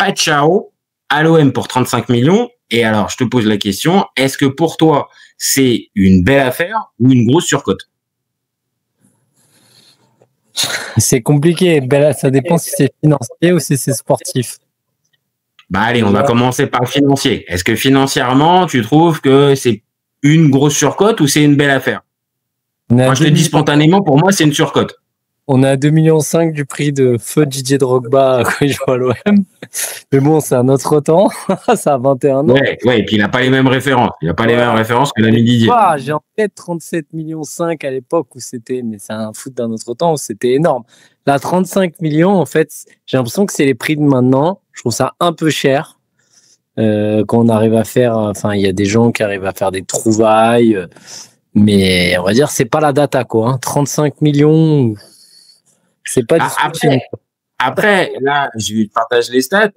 Pachao à l'OM pour 35 millions. Et alors, je te pose la question, est-ce que pour toi, c'est une belle affaire ou une grosse surcote? C'est compliqué. Ça dépend si c'est financier ou si c'est sportif. Bah allez, on va commencer par le financier. Est-ce que financièrement, tu trouves que c'est une grosse surcote ou c'est une belle affaire? Moi, je te dis spontanément, pour moi, c'est une surcote. On est à 2,5 millions du prix de feu Didier Drogba quand il joue à l'OM. Mais bon, c'est un autre temps. Ça a 21 ans. Ouais, et puis il n'a pas les mêmes références. Il n'a pas les mêmes références que l'ami Didier. J'ai en tête 37,5 millions à l'époque où c'était, mais c'est un foot d'un autre temps où c'était énorme. Là, 35 millions, en fait, j'ai l'impression que c'est les prix de maintenant. Je trouve ça un peu cher. Quand on arrive à faire, enfin, il y a des gens qui arrivent à faire des trouvailles, mais on va dire, c'est pas la data, quoi. Hein. 35 millions, c'est pas après, là, je partage les stats.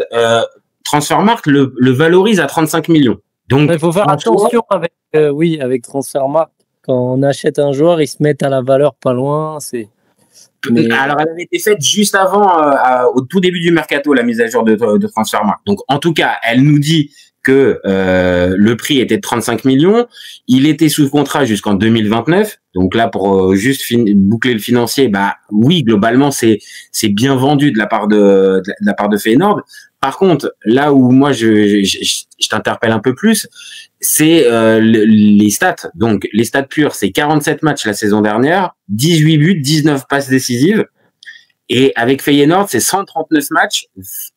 Transfermarkt le valorise à 35 millions. Donc, il faut faire attention avec, avec Transfermarkt. Quand on achète un joueur, ils se mettent à la valeur pas loin. Alors, elle avait été faite juste avant, au tout début du mercato, la mise à jour de Transfermarkt. Donc, en tout cas, elle nous dit que le prix était de 35 millions. Il était sous contrat jusqu'en 2029. Donc là, pour juste boucler le financier, bah oui, globalement, c'est bien vendu de la part de Feyenoord. Par contre, là où moi je t'interpelle un peu plus, c'est les stats. Donc les stats pures, c'est 47 matchs la saison dernière, 18 buts, 19 passes décisives. Et avec Feyenoord, c'est 139 matchs,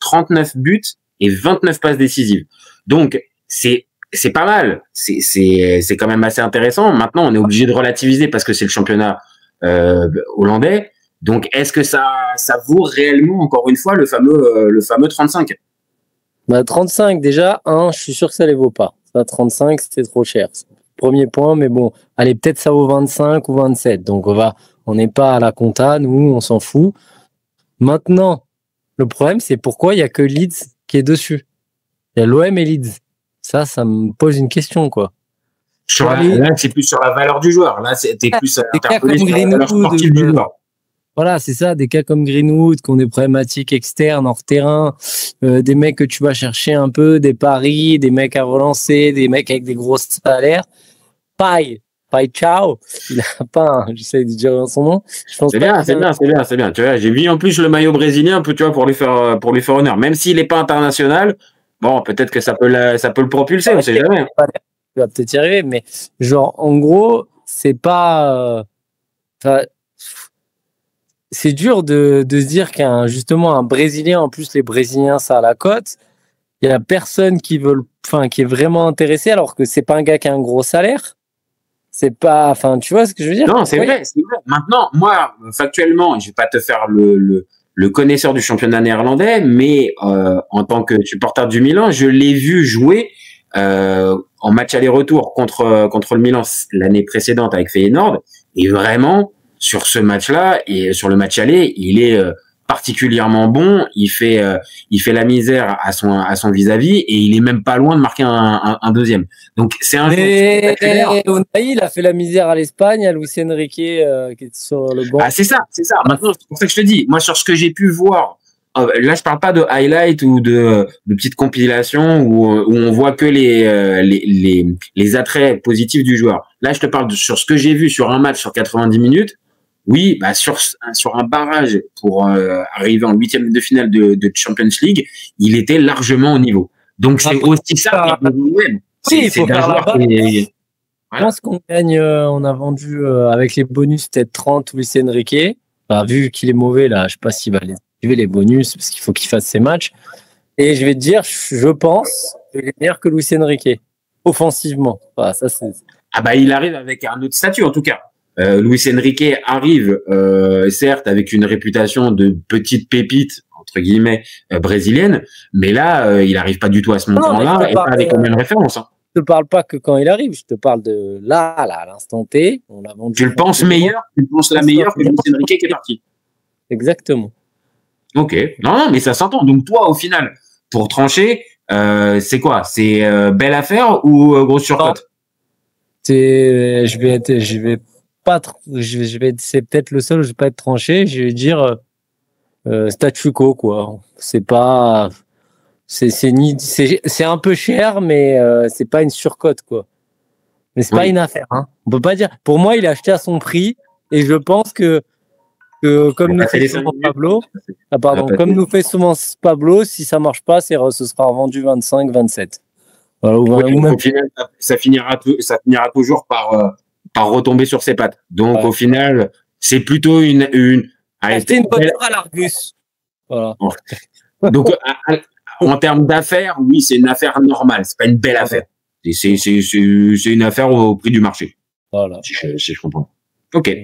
39 buts et 29 passes décisives. Donc c'est pas mal, c'est quand même assez intéressant. Maintenant, on est obligé de relativiser parce que c'est le championnat hollandais. Donc, est-ce que ça vaut réellement, encore une fois, le fameux 35? Bah, 35, déjà, je suis sûr que ça les vaut pas. Ça, 35, c'était trop cher. Premier point, mais bon, allez, peut-être ça vaut 25 ou 27. Donc, on n'est pas à la compta, nous, on s'en fout. Maintenant, le problème, c'est pourquoi il y a que Leeds qui est dessus. Il y a l'OM et Leeds. Ça me pose une question, quoi. Là, c'est plus sur la valeur du joueur. Là, t'es plus interpellé sur la valeur sportive du joueur. Voilà, c'est ça, des cas comme Greenwood, qui ont des problématiques externes, hors terrain, des mecs que tu vas chercher un peu, des paris, des mecs à relancer, des mecs avec des gros salaires. Pai Ciao, il a pas, j'essaie de dire son nom. C'est bien. Tu vois, j'ai mis en plus le maillot brésilien, tu vois, pour lui faire honneur. Même s'il n'est pas international, bon, peut-être que ça peut le propulser, on sait jamais. Tu vas peut-être y arriver, mais genre, en gros, c'est pas, c'est dur de se dire justement un Brésilien, en plus les Brésiliens ça a la cote, il y a personne qui est vraiment intéressé alors que c'est pas un gars qui a un gros salaire. C'est pas, tu vois ce que je veux dire? Non, c'est vrai. Maintenant, moi, factuellement, je vais pas te faire le connaisseur du championnat néerlandais, mais en tant que supporter du Milan, je l'ai vu jouer en match aller-retour contre le Milan l'année précédente avec Feyenoord, et vraiment sur ce match-là et sur le match aller, il est particulièrement bon. Il fait la misère à son vis-à-vis et il est même pas loin de marquer un deuxième. Donc c'est un joueur spectaculaire. Unai, il a fait la misère à l'Espagne, à Luis Enrique qui est sur le banc. Ah, c'est ça. Maintenant, c'est pour ça que je te dis, moi sur ce que j'ai pu voir, là je parle pas de highlight ou de petites compilations où on voit que les attraits positifs du joueur. Là je te parle sur ce que j'ai vu sur un match sur 90 minutes. Oui, bah sur un barrage pour arriver en huitième de finale de Champions League, il était largement au niveau. Donc c'est aussi ça. Oui, il faut faire la balle. Je pense qu'on gagne, on a vendu avec les bonus peut-être 30 Luis Enrique. Enfin, vu qu'il est mauvais là, je sais pas s'il va les activer les bonus parce qu'il faut qu'il fasse ses matchs. Et je vais te dire, je pense qu'il est meilleur que Luis Enrique offensivement. Voilà, ça c'est. Ah bah il arrive avec un autre statut en tout cas. Luis Enrique arrive, certes, avec une réputation de petite pépite, entre guillemets, brésilienne, mais là, il n'arrive pas du tout à ce montant-là et pas avec la même référence. Hein. Je te parle pas que quand il arrive, je te parle de là, à l'instant T. On l'a vendu. Tu le penses meilleur, tu le penses la meilleure que Luis Enrique qui est parti. Exactement. Ok, non, mais ça s'entend. Donc toi, au final, pour trancher, c'est quoi? C'est belle affaire ou grosse surcote? C'est peut-être le seul où je vais pas être tranché. Je vais dire statu quo, quoi. C'est pas, C'est un peu cher, mais c'est pas une surcote, quoi. Mais c'est pas une affaire, hein. On peut pas dire. Pour moi, il a acheté à son prix, et je pense que comme nous fait souvent Pablo, comme nous fait souvent Pablo, si ça marche pas, ce sera revendu 25, 27. Voilà, au final, ça finira toujours par retomber sur ses pattes. Donc au final, c'est plutôt acheter une voiture à l'Argus. Voilà. Donc en termes d'affaires, oui, c'est une affaire normale. C'est pas une belle affaire. C'est une affaire au prix du marché. Voilà. Si je comprends. Ok.